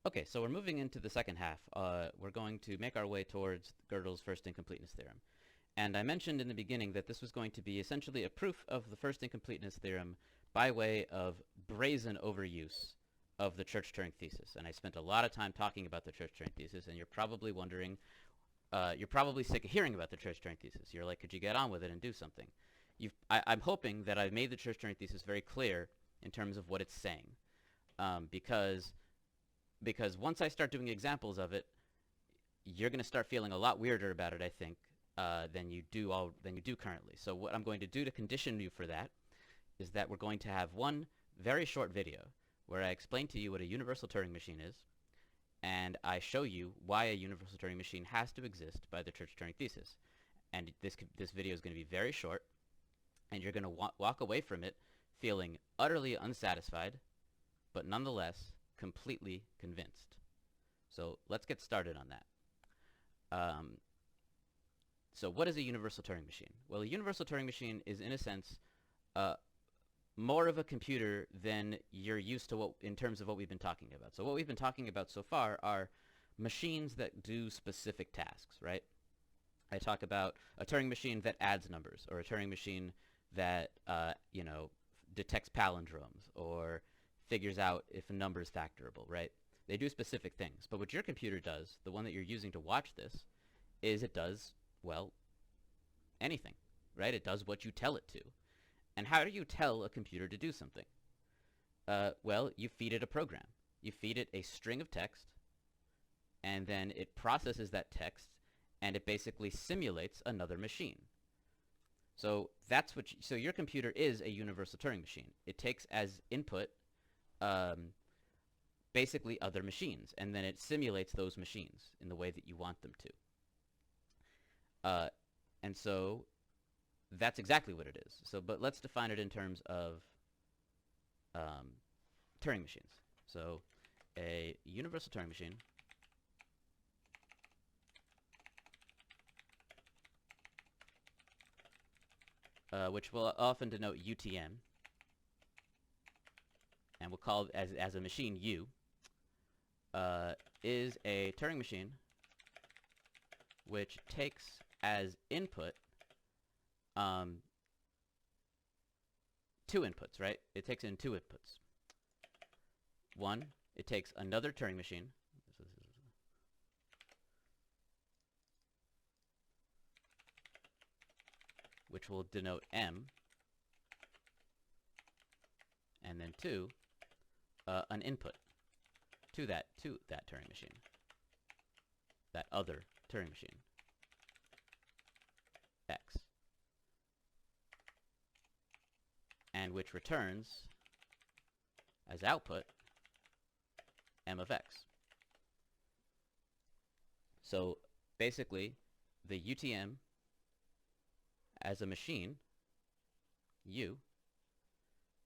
Okay, so we're moving into the second half. We're going to make our way towards Gödel's first incompleteness theorem. And I mentioned in the beginning that this was going to be essentially a proof of the first incompleteness theorem by way of brazen overuse of the Church-Turing thesis. And I spent a lot of time talking about the Church-Turing thesis, and you're probably wondering, you're probably sick of hearing about the Church-Turing thesis. You're like, could you get on with it and do something? I'm hoping that I've made the Church-Turing thesis very clear in terms of what it's saying, because once I start doing examples of it, you're going to start feeling a lot weirder about it, I think, than you do currently. So what I'm going to do to condition you for that is that we're going to have one very short video where I explain to you what a universal Turing machine is, and I show you why a universal Turing machine has to exist by the Church-Turing thesis. And this video is going to be very short, and you're going to walk away from it feeling utterly unsatisfied, but nonetheless completely convinced. So let's get started on that. So what is a universal Turing machine? Well, a universal Turing machine is, in a sense, more of a computer than you're used to in terms of what we've been talking about. So what we've been talking about so far are machines that do specific tasks, right? I talk about a Turing machine that adds numbers, or a Turing machine that detects palindromes, or figures out if a number is factorable, right? They do specific things. But what your computer does, the one that you're using to watch this, is it does, well, anything, right? It does what you tell it to. And how do you tell a computer to do something? Well, you feed it a program. You feed it a string of text, and then it processes that text, and it basically simulates another machine. So that's what. So your computer is a universal Turing machine. It takes as input basically other machines, and then it simulates those machines in the way that you want them to. And so that's exactly what it is. So, but let's define it in terms of Turing machines. So a universal Turing machine which will often denote UTM, and we'll call it as a machine U, is a Turing machine which takes as input two inputs, right? It takes in two inputs. One, it takes another Turing machine, which will denote M, and then two, an input to that Turing machine, that other Turing machine, X, and which returns as output M of X. So basically, the UTM as a machine, U,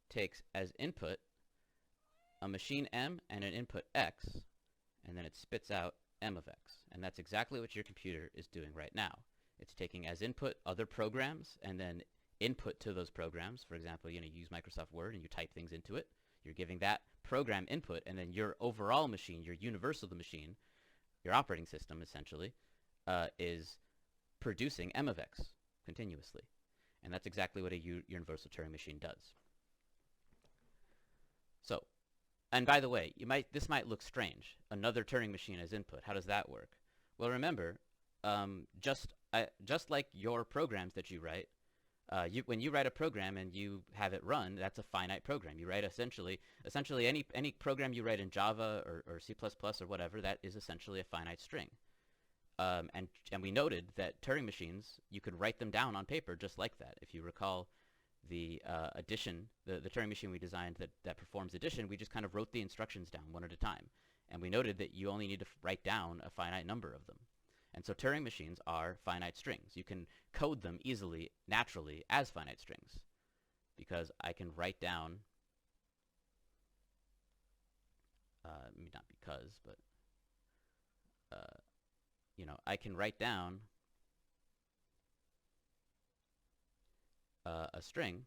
takes as input a machine M and an input X, and then it spits out M of X. And that's exactly what your computer is doing right now. It's taking as input other programs, and then input to those programs. For example, you use Microsoft Word and you type things into it. You're giving that program input, and then your overall machine, your universal machine, your operating system essentially, is producing M of X continuously. And that's exactly what a universal Turing machine does. So, and by the way, this might look strange. Another Turing machine as input. How does that work? Well, remember, just like your programs that you write, when you write a program and you have it run, that's a finite program. You write essentially any program you write in Java or C++ or whatever, that is essentially a finite string. And we noted that Turing machines, you could write them down on paper just like that. If you recall the addition, the Turing machine we designed that performs addition, we just kind of wrote the instructions down one at a time. And we noted that you only need to write down a finite number of them. And so Turing machines are finite strings. You can code them easily, naturally, as finite strings, because I can write down, not because, but, I can write down a string,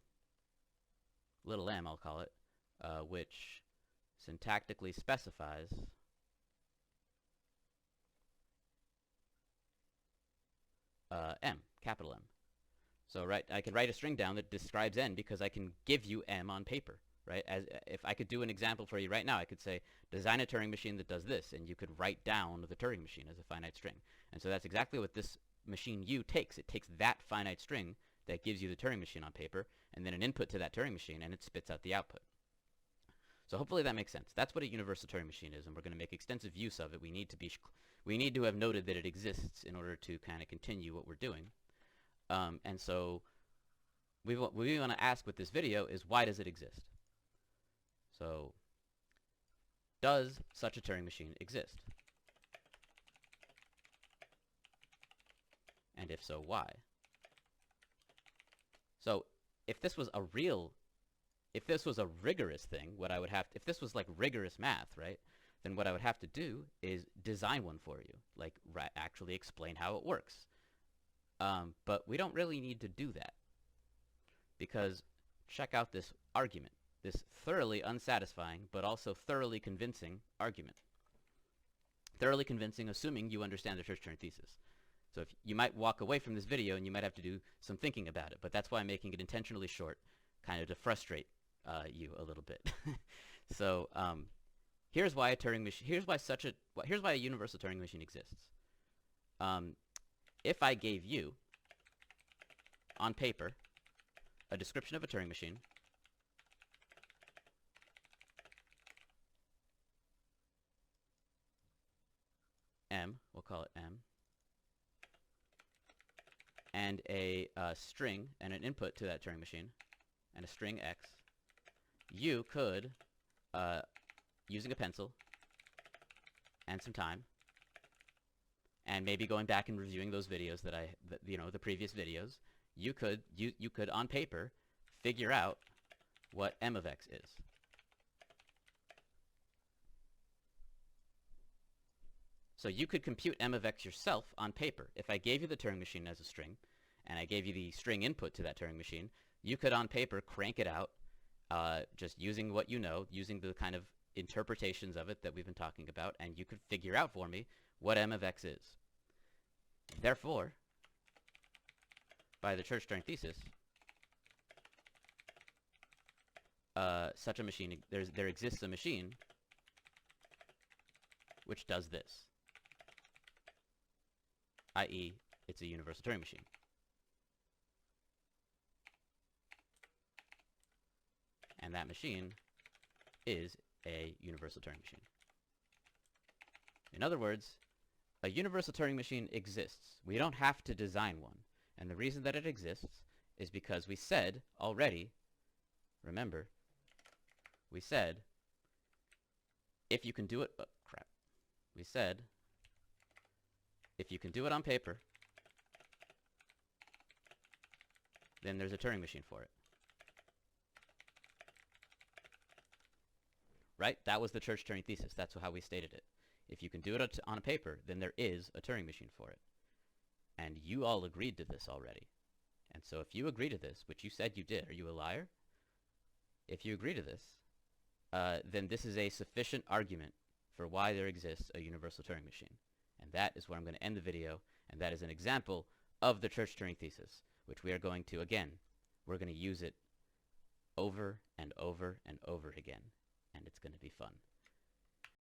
little m I'll call it, which syntactically specifies m, capital M. So I can write a string down that describes n because I can give you m on paper, right? As if I could do an example for you right now, I could say design a Turing machine that does this, and you could write down the Turing machine as a finite string. And so that's exactly what this machine U takes. It takes that finite string that gives you the Turing machine on paper, and then an input to that Turing machine, and it spits out the output. So hopefully that makes sense. That's what a universal Turing machine is, and we're going to make extensive use of it. We need to have noted that it exists in order to kind of continue what we're doing. And so what we want to ask with this video is, why does it exist? So, does such a Turing machine exist? And if so, why? So, if this was a rigorous thing, if this was like rigorous math, right? Then what I would have to do is design one for you, like actually explain how it works. But we don't really need to do that, because check out this argument, this thoroughly unsatisfying but also thoroughly convincing argument. Thoroughly convincing, assuming you understand the Church-Turing thesis. So if you might walk away from this video and you might have to do some thinking about it, but that's why I'm making it intentionally short, kind of to frustrate you a little bit. So here's why here's why a universal Turing machine exists. If I gave you, on paper, a description of a Turing machine, M, we'll call it M, and a string and an input to that Turing machine, and a string X, you could, using a pencil and some time, and maybe going back and reviewing those videos the previous videos, you could on paper figure out what M of X is. So you could compute M of X yourself on paper. If I gave you the Turing machine as a string, and I gave you the string input to that Turing machine, you could on paper crank it out, just using what you know, using the kind of interpretations of it that we've been talking about, and you could figure out for me what M of X is. Therefore, by the Church-Turing thesis, such a machine, there exists a machine which does this, i.e., it's a universal Turing machine. And that machine is a universal Turing machine. In other words, a universal Turing machine exists. We don't have to design one. And the reason that it exists is because we said already, remember, we said, if you can do it, we said, if you can do it on paper, then there's a Turing machine for it. Right? That was the Church-Turing thesis. That's how we stated it. If you can do it on a paper, then there is a Turing machine for it. And you all agreed to this already. And so if you agree to this, which you said you did, are you a liar? If you agree to this, then this is a sufficient argument for why there exists a universal Turing machine. And that is where I'm going to end the video, and that is an example of the Church-Turing thesis, which we are going to, again, we're going to use it over and over and over again, and it's going to be fun.